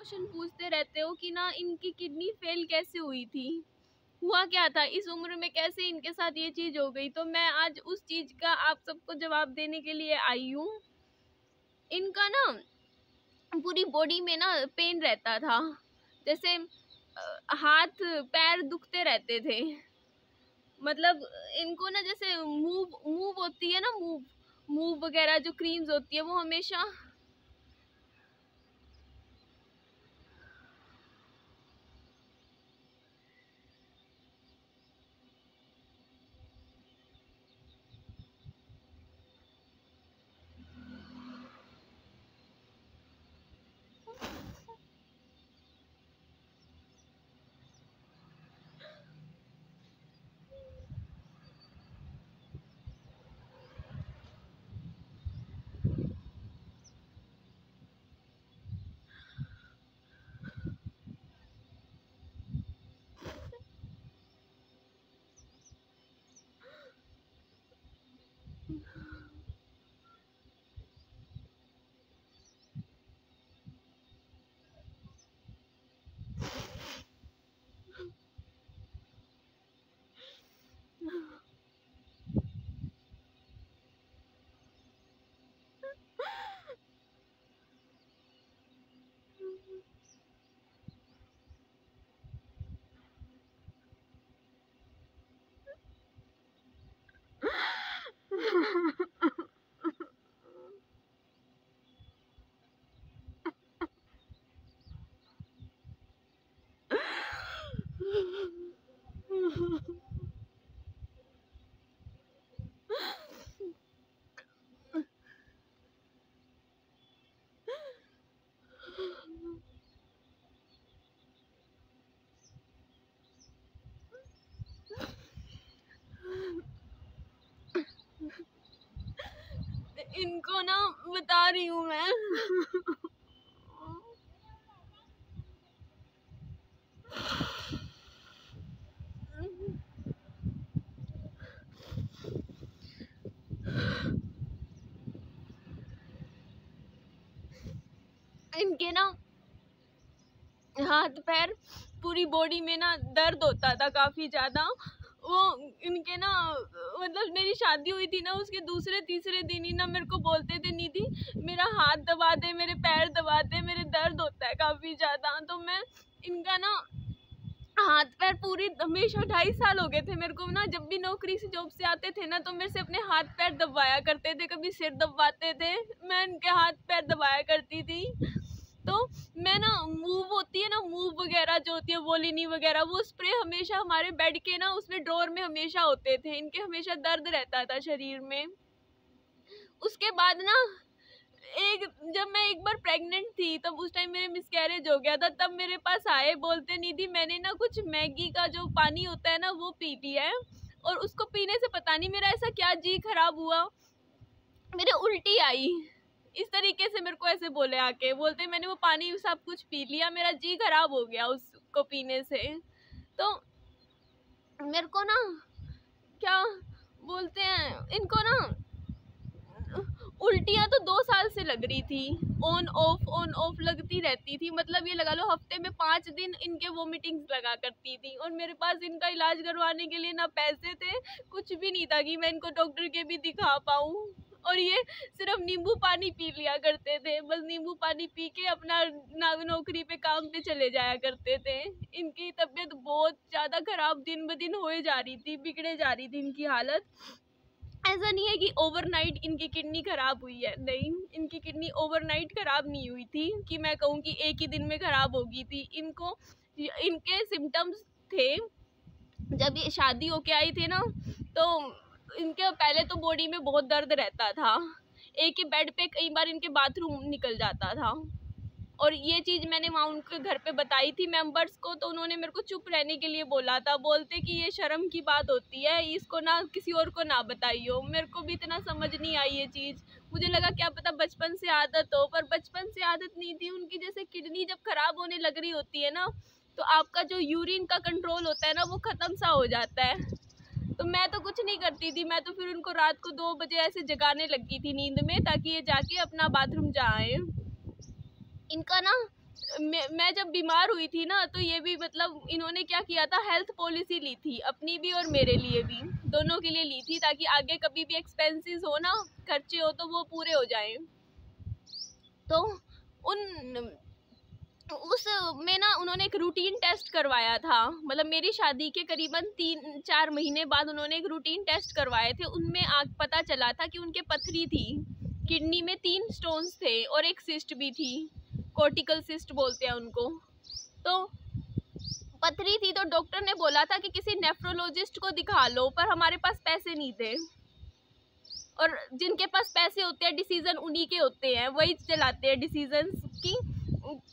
Question पूछते रहते हो कि ना इनकी किडनी फेल कैसे हुई थी, हुआ क्या था इस उम्र में, कैसे इनके साथ ये चीज हो गई। तो मैं आज उस चीज का आप सबको जवाब देने के लिए आई हूँ। इनका ना पूरी बॉडी में ना पेन रहता था, जैसे हाथ पैर दुखते रहते थे। मतलब इनको ना जैसे मूव मूव होती है ना, मूव मूव वगैरह जो क्रीम्स होती है वो हमेशा इनको ना बता रही हूँ मैं। इनके ना हाथ पैर पूरी बॉडी में ना दर्द होता था काफी ज्यादा। वो इनके ना मतलब मेरी शादी हुई थी ना, उसके दूसरे तीसरे दिन ही ना मेरे को बोलते थे निधि मेरा हाथ दबा दे, मेरे पैर दबा दे, मेरे दर्द होता है काफी ज्यादा। तो मैं इनका ना हाथ पैर पूरी हमेशा 2.5 साल हो गए थे मेरे को ना, जब भी नौकरी से जॉब से आते थे ना तो मेरे से अपने हाथ पैर दबाया करते थे, कभी सिर दबाते थे, मैं इनके हाथ पैर दबाया करती थी। तो मैं ना मूव होती है ना, मूव वगैरह जो होती है वोलिनी वगैरह, वो स्प्रे हमेशा हमारे बेड के ना उसमें ड्रॉर में हमेशा होते थे। इनके हमेशा दर्द रहता था शरीर में। उसके बाद ना जब मैं एक बार प्रेग्नेंट थी तब उस टाइम मेरे मिसकैरेज हो गया था, तब मेरे पास आए, बोलते निधि मैंने ना कुछ मैगी का जो पानी होता है ना वो पी लिया है, और उसको पीने से पता नहीं मेरा ऐसा क्या जी खराब हुआ, मेरे उल्टी आई। इस तरीके से मेरे को ऐसे बोले आके, बोलते मैंने वो पानी सब कुछ पी लिया, मेरा जी खराब हो गया उसको पीने से। तो मेरे को ना क्या बोलते हैं, इनको ना उल्टियाँ तो 2 साल से लग रही थी, ऑन ऑफ लगती रहती थी। मतलब ये लगा लो हफ्ते में 5 दिन इनके वोमिटिंग्स लगा करती थी, और मेरे पास इनका इलाज करवाने के लिए ना पैसे थे, कुछ भी नहीं था कि मैं इनको डॉक्टर के भी दिखा पाऊँ। और ये सिर्फ नींबू पानी पी लिया करते थे, बस नींबू पानी पी के अपना नौकरी पे काम पे चले जाया करते थे। इनकी तबीयत बहुत ज़्यादा खराब दिन ब दिन होए जा रही थी, बिगड़े जा रही थी इनकी हालत। ऐसा नहीं है कि ओवरनाइट इनकी किडनी खराब हुई है, नहीं, इनकी किडनी ओवरनाइट खराब नहीं हुई थी कि मैं कहूँ कि एक ही दिन में खराब हो गई थी। इनके सिम्टम्स थे जब ये शादी होके आई थी ना, तो इनके पहले तो बॉडी में बहुत दर्द रहता था, एक ही बेड पे कई बार इनके बाथरूम निकल जाता था। और ये चीज़ मैंने वहाँ उनके घर पे बताई थी मेंबर्स को, तो उन्होंने मेरे को चुप रहने के लिए बोला था, बोलते कि ये शर्म की बात होती है, इसको ना किसी और को ना बताइयो। मेरे को भी इतना समझ नहीं आई ये चीज़, मुझे लगा क्या पता बचपन से आदत हो, पर बचपन से आदत नहीं थी उनकी। जैसे किडनी जब खराब होने लग रही होती है ना, तो आपका जो यूरिन का कंट्रोल होता है ना वो ख़त्म सा हो जाता है। तो मैं तो कुछ नहीं करती थी, मैं तो फिर उनको रात को 2 बजे ऐसे जगाने लगी थी नींद में, ताकि ये जाके अपना बाथरूम जा आए। इनका ना मैं जब बीमार हुई थी ना, तो ये भी मतलब इन्होंने क्या किया था, हेल्थ पॉलिसी ली थी अपनी भी और मेरे लिए भी, दोनों के लिए ली थी, ताकि आगे कभी भी एक्सपेंसेस हो ना, खर्चे हो तो वो पूरे हो जाएं। तो उस में ना उन्होंने एक रूटीन टेस्ट करवाया था, मतलब मेरी शादी के करीबन 3-4 महीने बाद उन्होंने एक रूटीन टेस्ट करवाए थे। उनमें पता चला था कि उनके पथरी थी, किडनी में 3 स्टोन्स थे और एक सिस्ट भी थी, कॉर्टिकल सिस्ट बोलते हैं उनको। तो पथरी थी, तो डॉक्टर ने बोला था कि किसी नेफ्रोलॉजिस्ट को दिखा लो, पर हमारे पास पैसे नहीं थे, और जिनके पास पैसे होते हैं डिसीजन उन्हीं के होते हैं, वही चलाते हैं डिसीजन की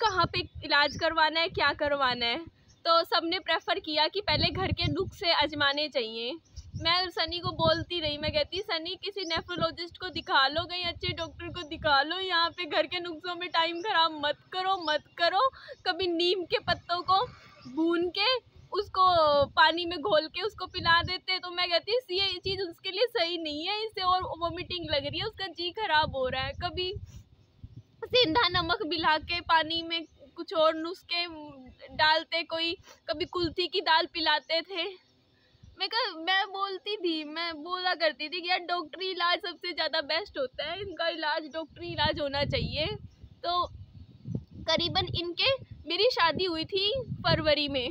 कहाँ पे इलाज करवाना है, क्या करवाना है। तो सबने प्रेफर किया कि पहले घर के नुस्खे आजमाने चाहिए। मैं सनी को बोलती रही, मैं कहती सनी किसी नेफ्रोलॉजिस्ट को दिखा लो, कहीं अच्छे डॉक्टर को दिखा लो, यहाँ पे घर के नुस्खों में टाइम खराब मत करो। कभी नीम के पत्तों को भून के उसको पानी में घोल के उसको पिला देते, तो मैं कहती ये चीज़ उसके लिए सही नहीं है, इससे और वोमिटिंग लग रही है, उसका जी खराब हो रहा है। कभी सेंधा नमक मिला के पानी में कुछ और नुस्खे डालते, कोई कभी कुल्थी की दाल पिलाते थे। मैं बोला करती थी कि यार डॉक्टरी इलाज सबसे ज़्यादा बेस्ट होता है, इनका इलाज डॉक्टरी इलाज होना चाहिए। तो करीबन मेरी शादी हुई थी फरवरी में,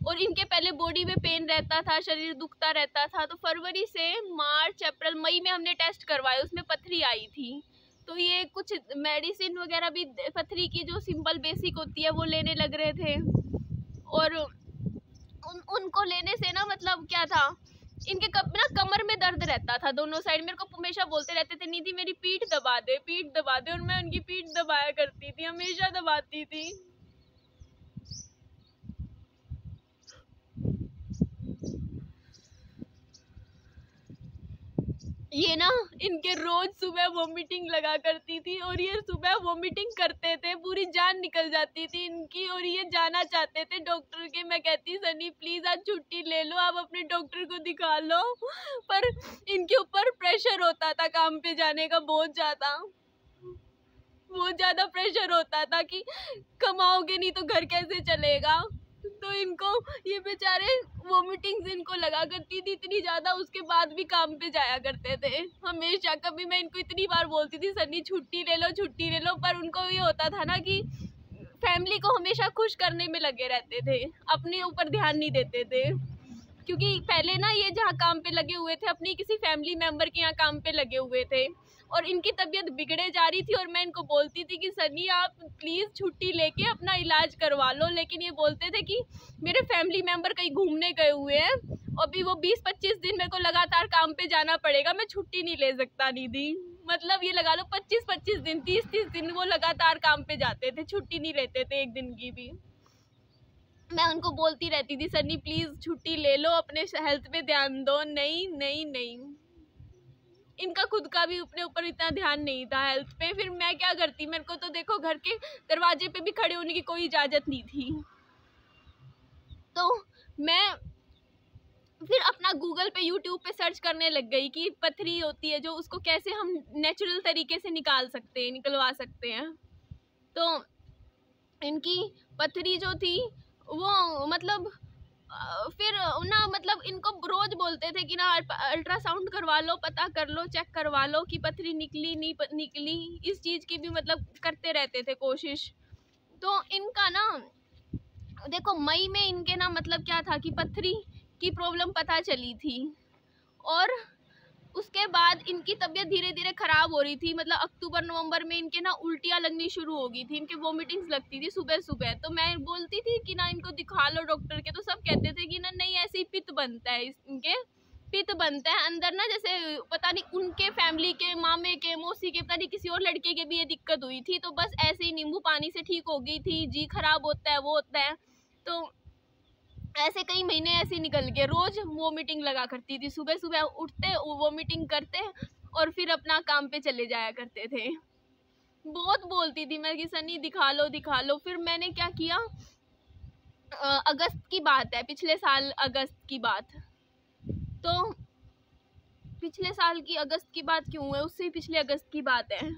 और इनके पहले बॉडी में पेन रहता था, शरीर दुखता रहता था। तो फरवरी से मार्च अप्रैल मई में हमने टेस्ट करवाए, उसमें पथरी आई थी। तो ये कुछ मेडिसिन वगैरह भी पथरी की जो सिंपल बेसिक होती है वो लेने लग रहे थे, और उनको लेने से ना मतलब क्या था, इनके ना कमर में दर्द रहता था दोनों साइड। मेरे को हमेशा बोलते रहते थे निधि मेरी पीठ दबा दे, और मैं उनकी पीठ दबाया करती थी, हमेशा दबाती थी। ये ना इनके रोज सुबह वोमिटिंग लगा करती थी, और ये सुबह वोमिटिंग करते थे, पूरी जान निकल जाती थी इनकी, और ये जाना चाहते थे डॉक्टर के। मैं कहती सनी प्लीज आज छुट्टी ले लो, आप अपने डॉक्टर को दिखा लो, पर इनके ऊपर प्रेशर होता था काम पे जाने का, बहुत ज़्यादा प्रेशर होता था कि कमाओगे नहीं तो घर कैसे चलेगा। तो इनको ये बेचारे वोमिटिंग्स इनको लगा करती थी इतनी ज़्यादा, उसके बाद भी काम पे जाया करते थे हमेशा। कभी मैं इनको इतनी बार बोलती थी सनी छुट्टी ले लो, पर उनको ये होता था ना कि फैमिली को हमेशा खुश करने में लगे रहते थे, अपने ऊपर ध्यान नहीं देते थे। क्योंकि पहले ना ये जहाँ काम पे लगे हुए थे अपनी किसी फैमिली मेम्बर के यहाँ काम पे लगे हुए थे, और इनकी तबीयत बिगड़े जा रही थी, और मैं इनको बोलती थी कि सनी आप प्लीज़ छुट्टी लेके अपना इलाज करवा लो। लेकिन ये बोलते थे कि मेरे फैमिली मेम्बर कहीं घूमने गए हुए हैं, अभी वो 20-25 दिन मेरे को लगातार काम पे जाना पड़ेगा, मैं छुट्टी नहीं ले सकता निधि। मतलब ये लगा लो 25-25 दिन 30-30 दिन वो लगातार काम पे जाते थे, छुट्टी नहीं लेते थे एक दिन की भी। मैं उनको बोलती रहती थी सनी प्लीज़ छुट्टी ले लो, अपने हेल्थ पे ध्यान दो। नहीं, इनका खुद का भी अपने ऊपर इतना ध्यान नहीं था हेल्थ पे। फिर मैं क्या करती, मेरे को तो देखो घर के दरवाजे पे भी खड़े होने की कोई इजाज़त नहीं थी। तो मैं फिर अपना गूगल पे यूट्यूब पे सर्च करने लग गई कि पथरी होती है जो, उसको कैसे हम नेचुरल तरीके से निकलवा सकते हैं। तो इनकी पथरी जो थी वो मतलब फिर ना मतलब इनको रोज बोलते थे कि ना अल्ट्रासाउंड करवा लो, पता कर लो, चेक करवा लो कि पथरी निकली नहीं निकली, इस चीज़ की भी मतलब करते रहते थे कोशिश। तो इनका ना देखो मई में इनके ना मतलब क्या था कि पथरी की प्रॉब्लम पता चली थी, और उसके बाद इनकी तबीयत धीरे धीरे ख़राब हो रही थी। मतलब अक्टूबर नवंबर में इनके ना उल्टियाँ लगनी शुरू हो गई थी, इनके वोमिटिंग्स लगती थी सुबह सुबह। तो मैं बोलती थी कि ना इनको दिखा लो डॉक्टर के, तो सब कहते थे कि ना नहीं ऐसे ही पित्त बनता है, इनके पित्त बनता है अंदर ना, जैसे पता नहीं उनके फैमिली के मामे के मौसी के पता नहीं किसी और लड़के के भी ये दिक्कत हुई थी, तो बस ऐसे ही नींबू पानी से ठीक हो गई थी, जी खराब होता है वो होता है। तो ऐसे कई महीने ऐसे निकल गए, रोज वोमिटिंग लगा करती थी, सुबह सुबह उठते वोमिटिंग करते और फिर अपना काम पे चले जाया करते थे। बहुत बोलती थी मैं कि सनी दिखा लो। फिर मैंने क्या किया, अगस्त की बात है, पिछले साल अगस्त की बात, तो पिछले साल की अगस्त की बात क्यों है, उससे पिछले अगस्त की बात है।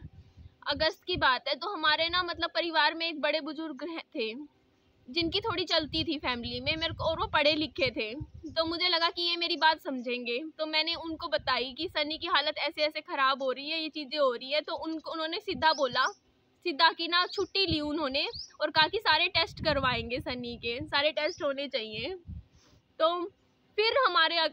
अगस्त की बात है। तो हमारे ना मतलब परिवार में एक बड़े बुजुर्ग थे जिनकी थोड़ी चलती थी फैमिली में मेरे को, और वो पढ़े लिखे थे। तो मुझे लगा कि ये मेरी बात समझेंगे, तो मैंने उनको बताई कि सनी की हालत ऐसे ऐसे ख़राब हो रही है, ये चीज़ें हो रही है। तो उन्होंने सीधा बोला, सीधा की ना छुट्टी ली उन्होंने और कहा कि सारे टेस्ट करवाएंगे, सनी के सारे टेस्ट होने चाहिए। तो फिर हमारे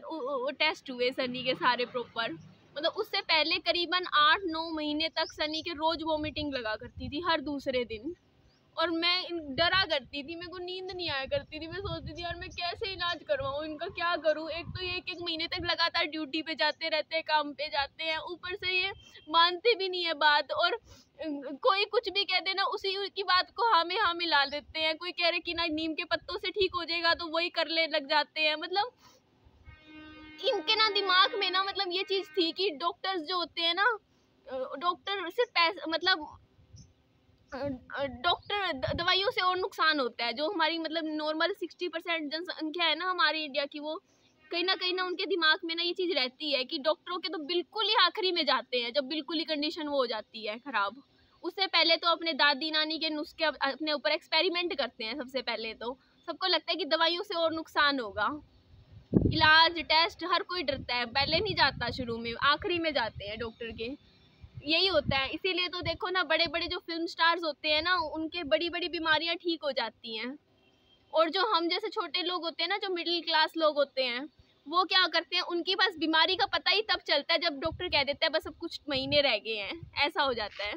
टेस्ट हुए सनी के सारे प्रॉपर। मतलब उससे पहले करीबन 8-9 महीने तक सनी के रोज़ वोमिटिंग लगा करती थी हर दूसरे दिन, और मैं डरा करती थी, मेरे को नींद नहीं आया करती थी। मैं सोचती थी यार मैं कैसे इलाज करवाऊँ इनका, क्या करूँ। एक तो ये 1-1 महीने तक लगातार ड्यूटी पे जाते रहते हैं, काम पे जाते हैं, ऊपर से ये मानते भी नहीं है बात, और कोई कुछ भी कह देना उसी की बात को हाँ में हाँ मिला देते हैं। कोई कह रहे कि ना नीम के पत्तों से ठीक हो जाएगा तो वही करने लग जाते हैं। मतलब इनके ना दिमाग में ना मतलब ये चीज़ थी कि डॉक्टर्स जो होते हैं ना, डॉक्टर सिर्फ पैसा मतलब डॉक्टर दवाइयों से और नुकसान होता है। जो हमारी मतलब नॉर्मल 60% जनसंख्या है ना हमारी इंडिया की, वो कहीं ना उनके दिमाग में ना ये चीज़ रहती है कि डॉक्टरों के तो बिल्कुल ही आखिरी में जाते हैं, जब बिल्कुल ही कंडीशन वो हो जाती है ख़राब। उससे पहले तो अपने दादी नानी के नुस्खे अपने ऊपर एक्सपेरिमेंट करते हैं। सबसे पहले तो सबको लगता है कि दवाइयों से और नुकसान होगा, इलाज टेस्ट हर कोई डरता है, पहले नहीं जाता शुरू में, आखिरी में जाते हैं डॉक्टर के। यही होता है। इसीलिए तो देखो ना बड़े बड़े जो फिल्म स्टार्स होते हैं ना, उनके बड़ी बड़ी बीमारियां ठीक हो जाती हैं, और जो हम जैसे छोटे लोग होते हैं ना, जो मिडिल क्लास लोग होते हैं, वो क्या करते हैं, उनकी बस बीमारी का पता ही तब चलता है जब डॉक्टर कह देता है बस अब कुछ महीने रह गए हैं, ऐसा हो जाता है।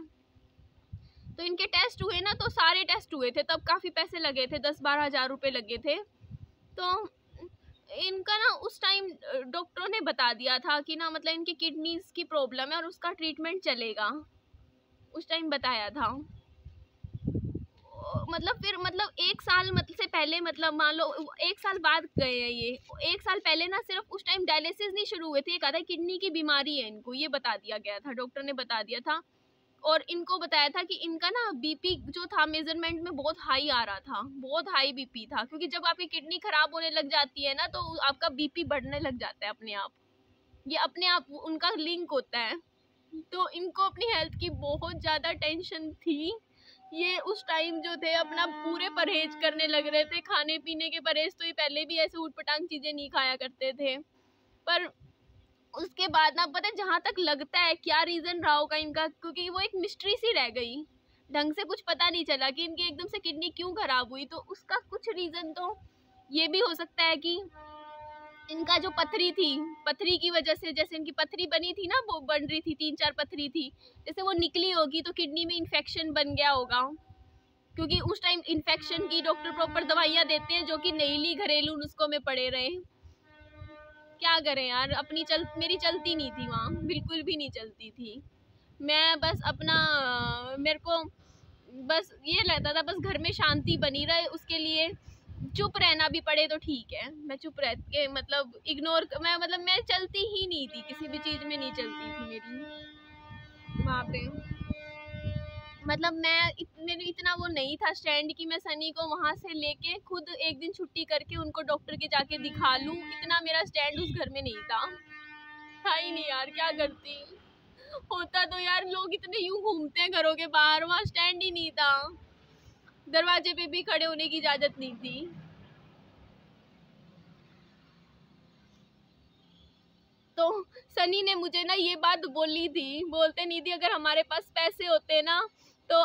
तो इनके टेस्ट हुए ना, तो सारे टेस्ट हुए थे, तब काफ़ी पैसे लगे थे, 10-12 हज़ार रुपये लगे थे। तो इनका ना उस टाइम डॉक्टरों ने बता दिया था कि ना मतलब इनकी किडनीज की प्रॉब्लम है और उसका ट्रीटमेंट चलेगा, उस टाइम बताया था। मतलब फिर मतलब 1 साल मतलब से पहले, मतलब मान लो 1 साल बाद गए हैं ये। 1 साल पहले ना सिर्फ उस टाइम डायलिसिस नहीं शुरू हुए थे, ये कहा था किडनी की बीमारी है इनको, ये बता दिया गया था, डॉक्टर ने बता दिया था। और इनको बताया था कि इनका ना बीपी जो था मेजरमेंट में बहुत हाई आ रहा था, बहुत हाई बीपी था, क्योंकि जब आपकी किडनी खराब होने लग जाती है ना तो आपका बीपी बढ़ने लग जाता है अपने आप, ये अपने आप उनका लिंक होता है। तो इनको अपनी हेल्थ की बहुत ज़्यादा टेंशन थी। ये उस टाइम जो थे अपना पूरे परहेज करने लग रहे थे, खाने पीने के परहेज, तो ये पहले भी ऐसे ऊटपटांग चीज़ें नहीं खाया करते थे। पर उसके बाद ना पता है, जहाँ तक लगता है क्या रीज़न रहा होगा इनका, क्योंकि वो एक मिस्ट्री सी रह गई, ढंग से कुछ पता नहीं चला कि इनकी एकदम से किडनी क्यों खराब हुई। तो उसका कुछ रीज़न तो ये भी हो सकता है कि इनका जो पथरी थी, पथरी की वजह से, जैसे इनकी पथरी बनी थी ना, वो बन रही थी 3-4 पथरी थी, जैसे वो निकली होगी तो किडनी में इन्फेक्शन बन गया होगा, क्योंकि उस टाइम इन्फेक्शन की डॉक्टर प्रॉपर दवाइयाँ देते हैं जो कि नहीं ली, घरेलू नुस्खों में पड़े रहे। क्या करें यार, मेरी चलती नहीं थी वहाँ, बिल्कुल भी नहीं चलती थी। मैं बस अपना मेरे को बस ये लगता था बस घर में शांति बनी रहे, उसके लिए चुप रहना भी पड़े तो ठीक है, मैं चुप रह के मतलब मैं चलती ही नहीं थी, किसी भी चीज़ में नहीं चलती थी मेरी वहाँ पे। मतलब मेरे इतना वो नहीं था स्टैंड कि मैं सनी को वहाँ से लेके खुद एक दिन छुट्टी करके उनको डॉक्टर के जाके दिखा लूँ, इतना मेरा स्टैंड उस घर में नहीं था ही नहीं यार, क्या करती। होता तो यार लोग इतने यूं घूमते हैं घरों के बाहर, वहाँ स्टैंड ही नहीं था, दरवाजे पे भी खड़े होने की इजाज़त नहीं थी। तो सनी ने मुझे ना ये बात बोली थी, बोलते नहीं थी अगर हमारे पास पैसे होते ना तो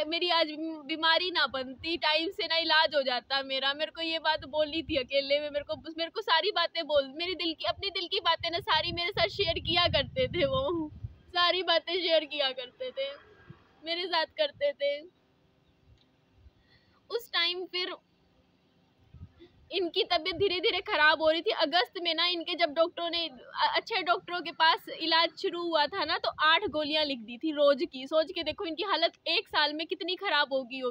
मेरी आज बीमारी ना बनती, टाइम से ना इलाज हो जाता मेरा। मेरे को ये बात बोली थी अकेले में, मेरे को सारी बातें अपनी दिल की बातें ना सारी मेरे साथ शेयर किया करते थे, वो सारी बातें शेयर किया करते थे, मेरे साथ करते थे उस टाइम। फिर इनकी तबीयत धीरे धीरे ख़राब हो रही थी। अगस्त में ना इनके जब डॉक्टरों ने, अच्छे डॉक्टरों के पास इलाज शुरू हुआ था ना, तो 8 गोलियां लिख दी थी रोज़ की। सोच के देखो इनकी हालत 1 साल में कितनी ख़राब होगी।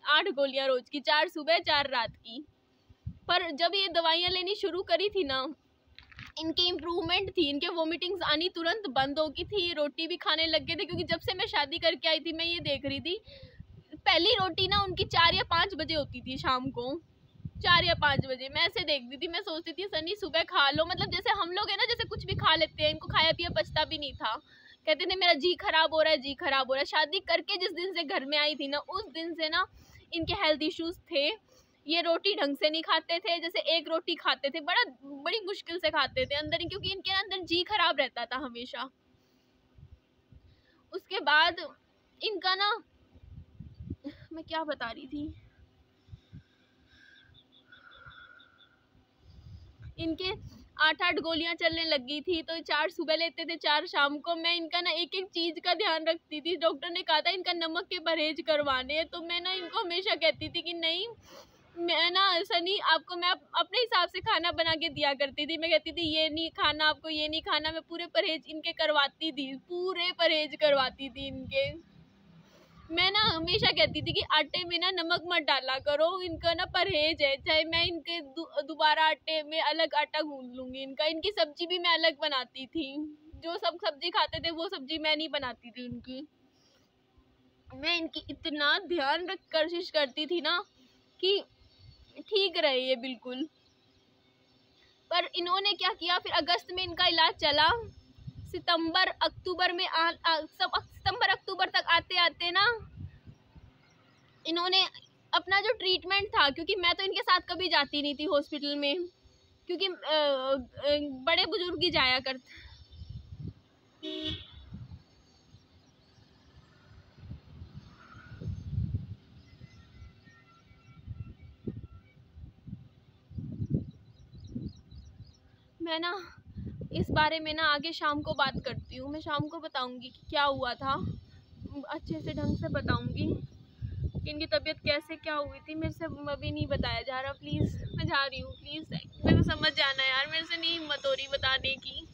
8 गोलियां रोज़ की, 4 सुबह 4 रात की। पर जब ये दवाइयाँ लेनी शुरू करी थी ना, इनकी इम्प्रूवमेंट थी, इनके वोमिटिंग्स आनी तुरंत बंद हो गई थी, रोटी भी खाने लग गए थे। क्योंकि जब से मैं शादी करके आई थी मैं ये देख रही थी, पहली रोटी ना उनकी 4 या 5 बजे होती थी शाम को, 4 या 5 बजे। मैं ऐसे देखती थी, मैं सोचती थी सनी सुबह खा लो, मतलब जैसे हम लोग है ना, जैसे कुछ भी खा लेते हैं, इनको खाया पिया पचता भी नहीं था, कहते थे मेरा जी खराब हो रहा है, जी खराब हो रहा है। शादी करके जिस दिन से घर में आई थी ना, उस दिन से ना इनके हेल्थ इश्यूज थे। ये रोटी ढंग से नहीं खाते थे, जैसे एक रोटी खाते थे बड़ी मुश्किल से खाते थे अंदर, क्योंकि इनके अंदर जी खराब रहता था हमेशा। उसके बाद इनका ना, मैं क्या बता रही थी, इनके 8-8 गोलियां चलने लगी थी, तो 4 सुबह लेते थे, 4 शाम को। मैं इनका ना एक एक चीज का ध्यान रखती थी। डॉक्टर ने कहा था इनका नमक के परहेज करवाने, तो मैं ना इनको हमेशा कहती थी कि नहीं, मैं ना ऐसा नहीं, आपको मैं अपने हिसाब से खाना बना के दिया करती थी। मैं कहती थी ये नहीं खाना, आपको ये नहीं खाना। मैं पूरे परहेज इनके करवाती थी, पूरे परहेज करवाती थी इनके। मैं ना हमेशा कहती थी कि आटे में ना नमक मत डाला करो, इनका ना परहेज है। चाहे मैं इनके दोबारा आटे में अलग आटा गूंद लूंगी इनका। इनकी सब्जी भी मैं अलग बनाती थी, जो सब सब्जी खाते थे वो सब्जी मैं नहीं बनाती थी इनकी। मैं इनकी इतना ध्यान रख कोशिश करती थी ना कि ठीक रहे ये बिल्कुल। पर इन्होंने क्या किया, फिर अगस्त में इनका इलाज चला। सितंबर अक्टूबर में सितंबर अक्टूबर तक आते आते ना इन्होंने अपना जो ट्रीटमेंट था, क्योंकि मैं तो इनके साथ कभी जाती नहीं थी हॉस्पिटल में, क्योंकि बड़े बुजुर्ग ही जाया करते। मैं ना इस बारे में ना आगे शाम को बात करती हूँ। मैं शाम को बताऊंगी कि क्या हुआ था, अच्छे से ढंग से बताऊंगी कि इनकी तबीयत कैसे क्या हुई थी। मेरे से अभी नहीं बताया जा रहा, प्लीज़ मैं जा रही हूँ, प्लीज़ मेरे को समझ जाना यार, मेरे से नहीं हिम्मत हो रही बताने की।